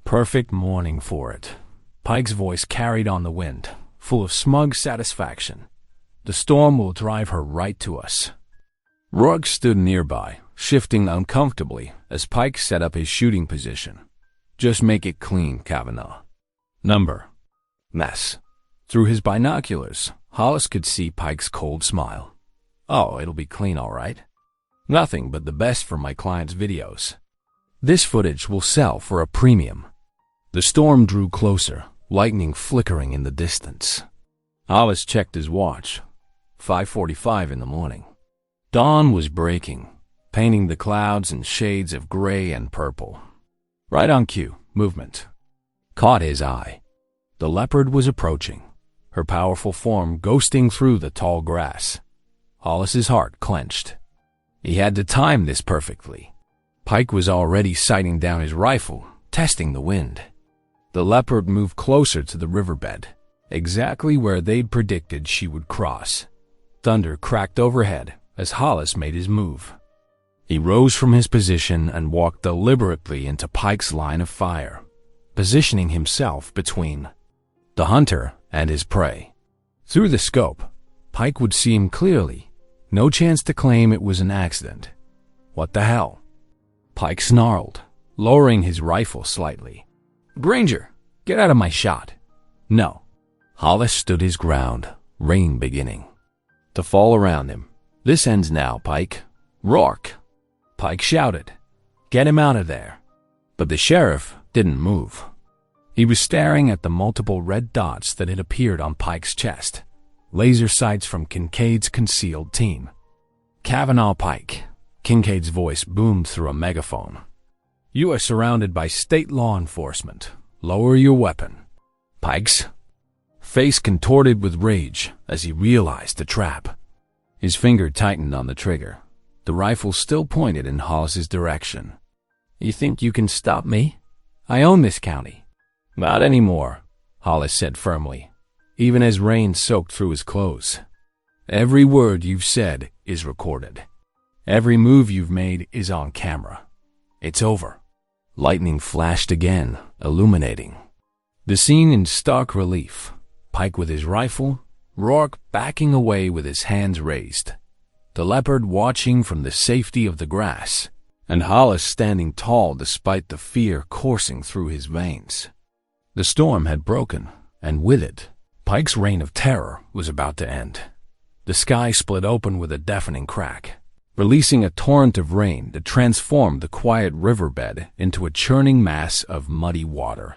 Perfect morning for it. Pike's voice carried on the wind, full of smug satisfaction. The storm will drive her right to us. Rourke stood nearby, shifting uncomfortably as Pike set up his shooting position. Just make it clean, Kavanaugh. Number. Mess. Through his binoculars, Hollis could see Pike's cold smile. Oh, it'll be clean all right. Nothing but the best for my client's videos. This footage will sell for a premium. The storm drew closer, lightning flickering in the distance. Hollis checked his watch. 5:45 in the morning. Dawn was breaking, painting the clouds in shades of gray and purple. Right on cue, movement caught his eye. The Leopard was approaching, her powerful form ghosting through the tall grass. Hollis's heart clenched. He had to time this perfectly. Pike was already sighting down his rifle, testing the wind. The Leopard moved closer to the riverbed, exactly where they'd predicted she would cross. Thunder cracked overhead as Hollis made his move. He rose from his position and walked deliberately into Pike's line of fire, positioning himself between the hunter and his prey. Through the scope, Pike would see him clearly. No chance to claim it was an accident. What the hell? Pike snarled, lowering his rifle slightly. Granger, get out of my shot. No. Hollis stood his ground, rain beginning to fall around him. This ends now, Pike. Rourke. Pike shouted. Get him out of there. But the sheriff didn't move. He was staring at the multiple red dots that had appeared on Pike's chest. Laser sights from Kincaid's concealed team. Kavanaugh Pike. Kincaid's voice boomed through a megaphone. You are surrounded by state law enforcement. Lower your weapon. Pike's face contorted with rage as he realized the trap. His finger tightened on the trigger. The rifle still pointed in Hollis's direction. You think you can stop me? I own this county. Not anymore, Hollis said firmly, even as rain soaked through his clothes. Every word you've said is recorded. Every move you've made is on camera. It's over. Lightning flashed again, illuminating the scene in stark relief. Pike with his rifle, Rourke backing away with his hands raised, the Leopard watching from the safety of the grass, and Hollis standing tall despite the fear coursing through his veins. The storm had broken, and with it, Pike's reign of terror was about to end. The sky split open with a deafening crack, releasing a torrent of rain that transformed the quiet riverbed into a churning mass of muddy water.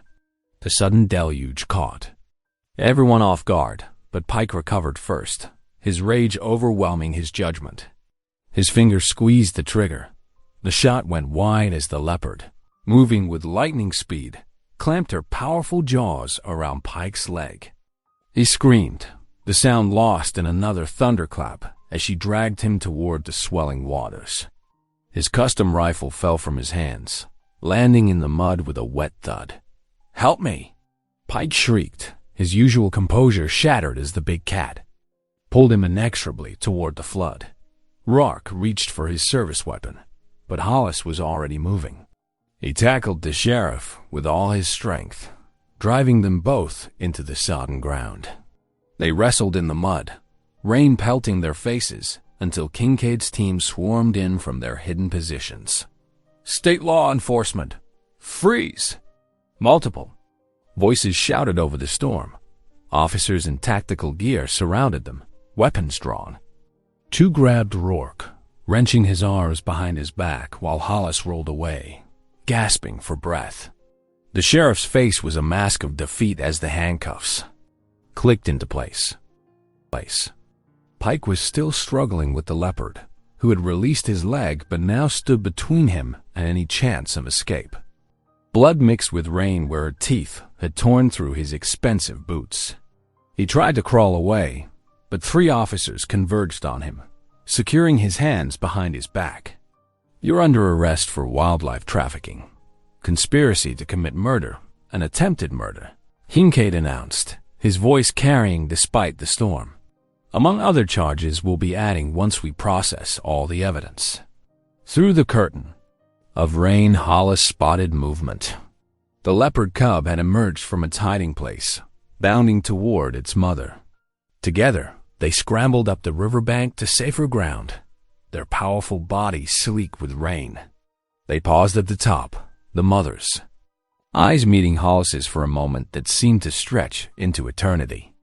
The sudden deluge caught everyone off guard, but Pike recovered first, his rage overwhelming his judgment. His fingers squeezed the trigger. The shot went wide as the Leopard, moving with lightning speed, clamped her powerful jaws around Pike's leg. He screamed, the sound lost in another thunderclap as she dragged him toward the swelling waters. His custom rifle fell from his hands, landing in the mud with a wet thud. "Help me!" Pike shrieked, his usual composure shattered as the big cat pulled him inexorably toward the flood. Rourke reached for his service weapon, but Hollis was already moving. He tackled the sheriff with all his strength, driving them both into the sodden ground. They wrestled in the mud, rain pelting their faces, until Kincaid's team swarmed in from their hidden positions. "State law enforcement! Freeze!" Multiple voices shouted over the storm. Officers in tactical gear surrounded them, weapons drawn. Two grabbed Rourke, wrenching his arms behind his back while Hollis rolled away, gasping for breath. The sheriff's face was a mask of defeat as the handcuffs clicked into place. Pike was still struggling with the Leopard, who had released his leg but now stood between him and any chance of escape. Blood mixed with rain where her teeth had torn through his expensive boots. He tried to crawl away, but three officers converged on him, securing his hands behind his back. "You're under arrest for wildlife trafficking, conspiracy to commit murder, and attempted murder," Kincaid announced, his voice carrying despite the storm. "Among other charges we'll be adding once we process all the evidence." Through the curtain of rain, Hollis spotted movement. The leopard cub had emerged from its hiding place, bounding toward its mother. Together, they scrambled up the riverbank to safer ground, their powerful bodies sleek with rain. They paused at the top, the mother's eyes meeting Hollis's for a moment that seemed to stretch into eternity.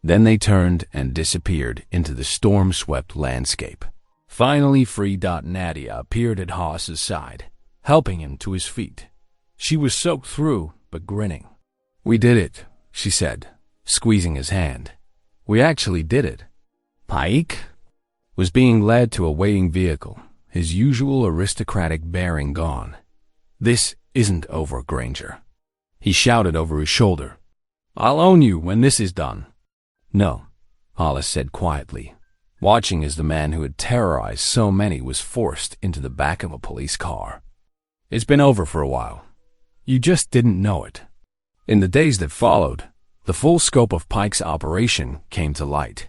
Then they turned and disappeared into the storm-swept landscape. Finally, Nadia appeared at Hollis's side, helping him to his feet. She was soaked through, but grinning. "We did it," she said, squeezing his hand. "We actually did it." Pike was being led to a waiting vehicle, his usual aristocratic bearing gone. "This isn't over, Granger," he shouted over his shoulder. "I'll own you when this is done." "No," Hollis said quietly, watching as the man who had terrorized so many was forced into the back of a police car. "It's been over for a while. You just didn't know it." In the days that followed, the full scope of Pike's operation came to light.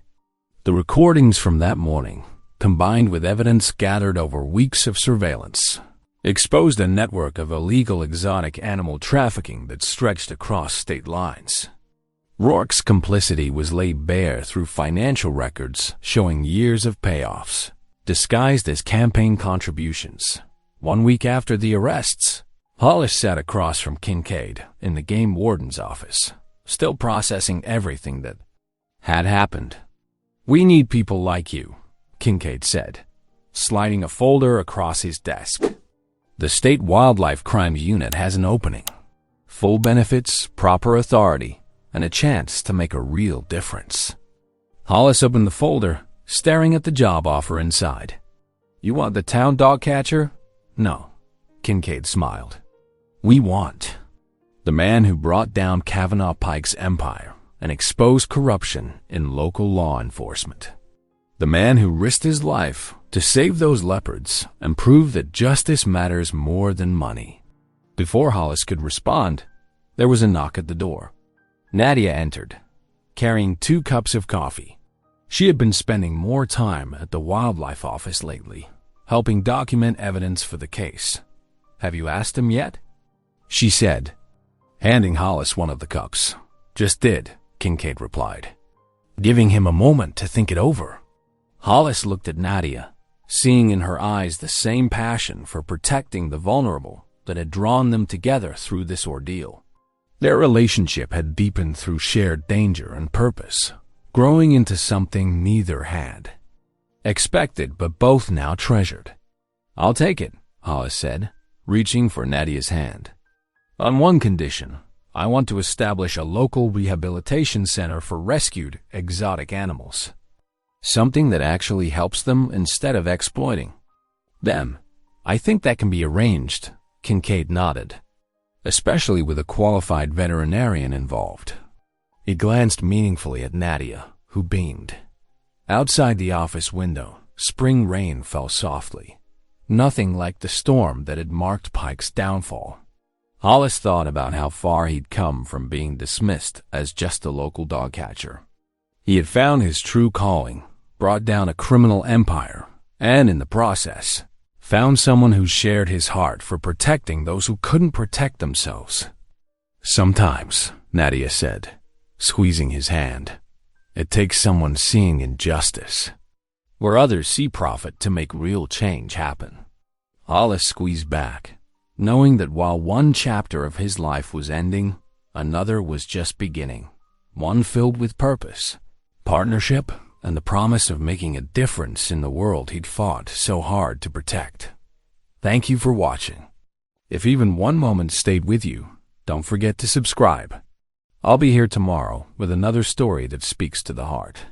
The recordings from that morning, combined with evidence gathered over weeks of surveillance, exposed a network of illegal exotic animal trafficking that stretched across state lines. Rourke's complicity was laid bare through financial records showing years of payoffs, disguised as campaign contributions. 1 week after the arrests, Hollis sat across from Kincaid in the game warden's office, still processing everything that had happened. "We need people like you," Kincaid said, sliding a folder across his desk. "The State Wildlife Crimes Unit has an opening. Full benefits, proper authority, and a chance to make a real difference." Hollis opened the folder, staring at the job offer inside. "You want the town dog catcher?" "No," Kincaid smiled. "We want the man who brought down Kavanaugh Pike's empire and exposed corruption in local law enforcement. The man who risked his life to save those leopards and prove that justice matters more than money." Before Hollis could respond, there was a knock at the door. Nadia entered, carrying 2 cups of coffee. She had been spending more time at the wildlife office lately, helping document evidence for the case. "Have you asked him yet?" she said, handing Hollis one of the cups. "Just did," Kincaid replied, giving him a moment to think it over. Hollis looked at Nadia, seeing in her eyes the same passion for protecting the vulnerable that had drawn them together through this ordeal. Their relationship had deepened through shared danger and purpose, growing into something neither had expected but both now treasured. "I'll take it," Hollis said, reaching for Nadia's hand. "On one condition, I want to establish a local rehabilitation center for rescued exotic animals. Something that actually helps them instead of exploiting them." "I think that can be arranged," Kincaid nodded, "especially with a qualified veterinarian involved." He glanced meaningfully at Nadia, who beamed. Outside the office window, spring rain fell softly, Nothing like the storm that had marked Pike's downfall. Hollis thought about how far he'd come from being dismissed as just a local dog catcher. He had found his true calling, brought down a criminal empire, and in the process, found someone who shared his heart for protecting those who couldn't protect themselves. Sometimes, Nadia said, squeezing his hand, it takes someone seeing injustice where others see profit to make real change happen. Hollis squeezed back, knowing that while one chapter of his life was ending, another was just beginning, one filled with purpose, partnership, and the promise of making a difference in the world he'd fought so hard to protect. Thank you for watching. If even one moment stayed with you, don't forget to subscribe. I'll be here tomorrow with another story that speaks to the heart.